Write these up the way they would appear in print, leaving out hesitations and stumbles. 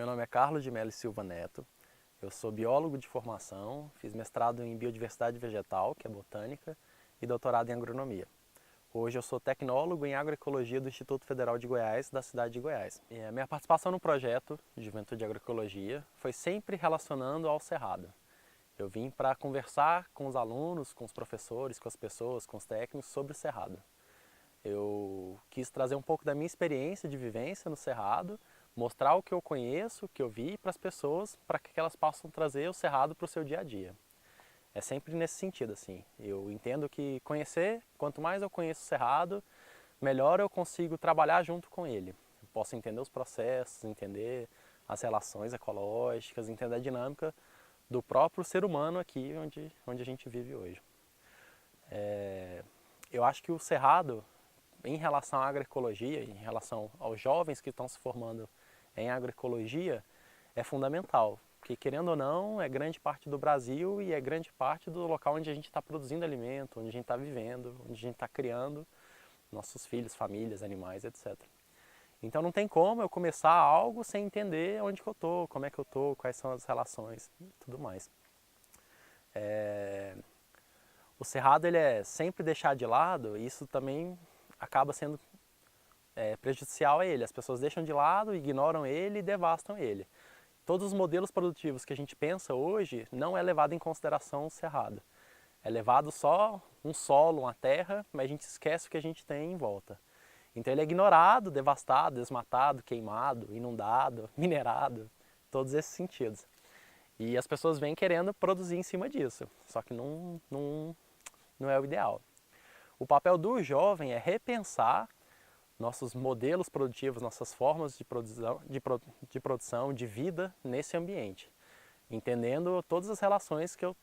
Meu nome é Carlos de Melo Silva Neto, eu sou biólogo de formação, fiz mestrado em biodiversidade vegetal, que é botânica, e doutorado em agronomia. Hoje eu sou tecnólogo em agroecologia do Instituto Federal de Goiás, da cidade de Goiás. E a minha participação no projeto de Juventude e Agroecologia foi sempre relacionando ao cerrado. Eu vim para conversar com os alunos, com os professores, com as pessoas, com os técnicos sobre o cerrado. Eu quis trazer um pouco da minha experiência de vivência no cerrado, mostrar o que eu conheço, o que eu vi para as pessoas, para que elas possam trazer o cerrado para o seu dia a dia. É sempre nesse sentido, assim. Eu entendo que conhecer, quanto mais eu conheço o cerrado, melhor eu consigo trabalhar junto com ele. Eu posso entender os processos, entender as relações ecológicas, entender a dinâmica do próprio ser humano aqui onde a gente vive hoje. Eu acho que o cerrado, em relação à agroecologia, em relação aos jovens que estão se formando em agroecologia, é fundamental. Porque, querendo ou não, é grande parte do Brasil e é grande parte do local onde a gente está produzindo alimento, onde a gente está vivendo, onde a gente está criando nossos filhos, famílias, animais, etc. Então não tem como eu começar algo sem entender onde que eu estou, como é que eu estou, quais são as relações e tudo mais. O cerrado ele é sempre deixado de lado e isso também acaba sendo prejudicial a ele. As pessoas deixam de lado, ignoram ele e devastam ele. Todos os modelos produtivos que a gente pensa hoje não é levado em consideração o cerrado. É levado só um solo, uma terra, mas a gente esquece o que a gente tem em volta. Então ele é ignorado, devastado, desmatado, queimado, inundado, minerado, todos esses sentidos. E as pessoas vêm querendo produzir em cima disso, só que não é o ideal. O papel do jovem é repensar nossos modelos produtivos, nossas formas de produção, de vida nesse ambiente, entendendo todas as relações que eu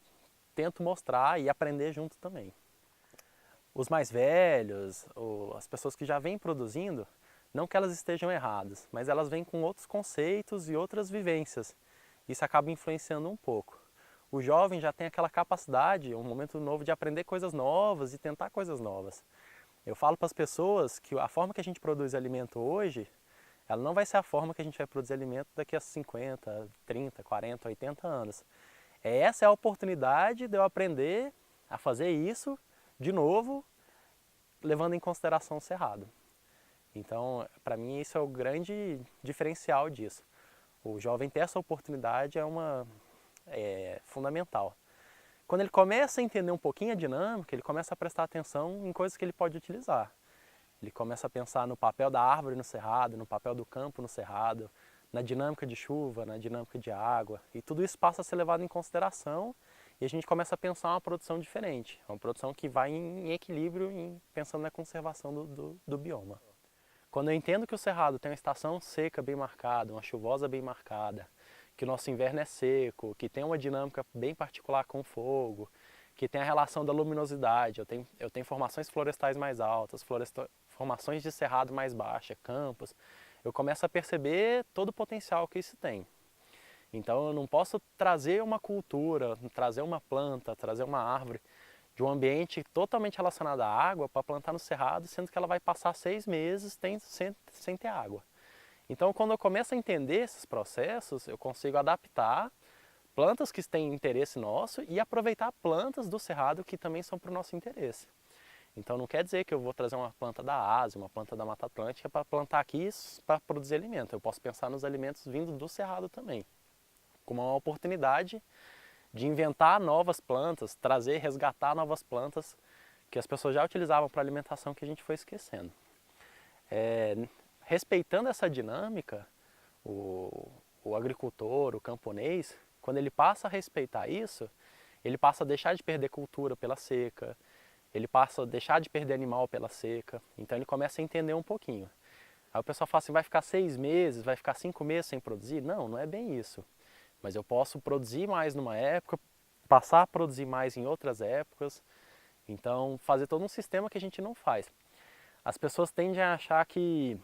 tento mostrar e aprender junto também. Os mais velhos, ou as pessoas que já vêm produzindo, não que elas estejam erradas, mas elas vêm com outros conceitos e outras vivências. Isso acaba influenciando um pouco. O jovem já tem aquela capacidade, um momento novo de aprender coisas novas e tentar coisas novas. Eu falo para as pessoas que a forma que a gente produz alimento hoje, ela não vai ser a forma que a gente vai produzir alimento daqui a 50, 30, 40, 80 anos. Essa é a oportunidade de eu aprender a fazer isso de novo, levando em consideração o cerrado. Então, para mim, isso é o grande diferencial disso. O jovem ter essa oportunidade é fundamental. Quando ele começa a entender um pouquinho a dinâmica, ele começa a prestar atenção em coisas que ele pode utilizar. Ele começa a pensar no papel da árvore no cerrado, no papel do campo no cerrado, na dinâmica de chuva, na dinâmica de água. E tudo isso passa a ser levado em consideração e a gente começa a pensar uma produção diferente. Uma produção que vai em equilíbrio, pensando na conservação do bioma. Quando eu entendo que o cerrado tem uma estação seca bem marcada, uma chuvosa bem marcada, que o nosso inverno é seco, que tem uma dinâmica bem particular com o fogo, que tem a relação da luminosidade, eu tenho formações florestais mais altas, formações de cerrado mais baixas, campos, eu começo a perceber todo o potencial que isso tem. Então eu não posso trazer uma cultura, trazer uma planta, trazer uma árvore de um ambiente totalmente relacionado à água para plantar no cerrado, sendo que ela vai passar 6 meses sem ter água. Então, quando eu começo a entender esses processos, eu consigo adaptar plantas que têm interesse nosso e aproveitar plantas do cerrado que também são para o nosso interesse. Então, não quer dizer que eu vou trazer uma planta da Ásia, uma planta da Mata Atlântica para plantar aqui para produzir alimento. Eu posso pensar nos alimentos vindo do cerrado também, como uma oportunidade de inventar novas plantas, trazer, resgatar novas plantas que as pessoas já utilizavam para alimentação que a gente foi esquecendo. Respeitando essa dinâmica, o agricultor, o camponês, quando ele passa a respeitar isso, ele passa a deixar de perder cultura pela seca, ele passa a deixar de perder animal pela seca, então ele começa a entender um pouquinho. Aí o pessoal fala assim, vai ficar 6 meses, vai ficar 5 meses sem produzir? Não, não é bem isso. Mas eu posso produzir mais numa época, passar a produzir mais em outras épocas, então fazer todo um sistema que a gente não faz. As pessoas tendem a achar que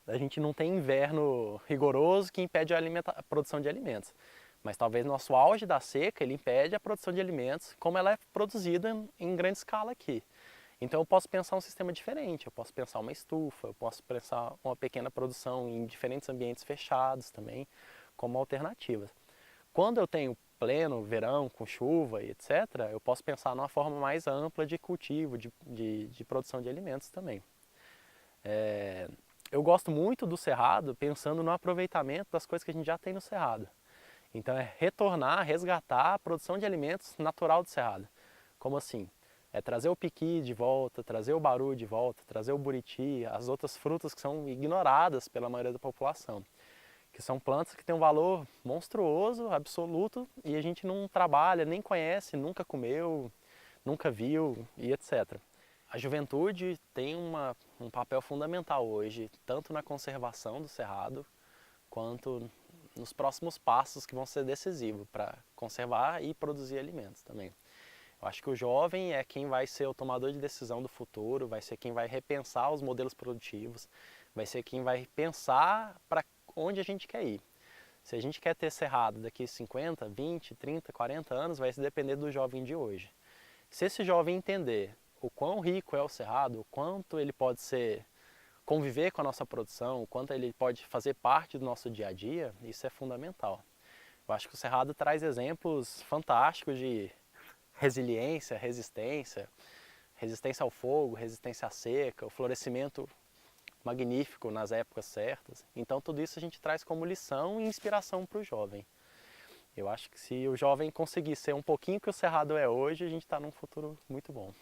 a gente não tem inverno rigoroso que impede a produção de alimentos. Mas talvez nosso auge da seca ele impede a produção de alimentos como ela é produzida em grande escala aqui. Então eu posso pensar um sistema diferente, eu posso pensar uma estufa, eu posso pensar uma pequena produção em diferentes ambientes fechados também, como alternativas. Quando eu tenho pleno verão, com chuva e etc., eu posso pensar numa forma mais ampla de cultivo, de produção de alimentos também. Eu gosto muito do cerrado pensando no aproveitamento das coisas que a gente já tem no cerrado. Então é retornar, resgatar a produção de alimentos natural do cerrado. Como assim? É trazer o piqui de volta, trazer o baru de volta, trazer o buriti, as outras frutas que são ignoradas pela maioria da população. Que são plantas que têm um valor monstruoso, absoluto, e a gente não trabalha, nem conhece, nunca comeu, nunca viu e etc. A juventude tem um papel fundamental hoje, tanto na conservação do cerrado, quanto nos próximos passos que vão ser decisivos para conservar e produzir alimentos também. Eu acho que o jovem é quem vai ser o tomador de decisão do futuro, vai ser quem vai repensar os modelos produtivos, vai ser quem vai pensar para onde a gente quer ir. Se a gente quer ter cerrado daqui 50, 20, 30, 40 anos, vai depender do jovem de hoje. Se esse jovem entender o quão rico é o cerrado, o quanto ele pode conviver com a nossa produção, o quanto ele pode fazer parte do nosso dia a dia, isso é fundamental. Eu acho que o cerrado traz exemplos fantásticos de resiliência, resistência ao fogo, resistência à seca, o florescimento magnífico nas épocas certas. Então tudo isso a gente traz como lição e inspiração para o jovem. Eu acho que se o jovem conseguir ser um pouquinho que o cerrado é hoje, a gente está num futuro muito bom.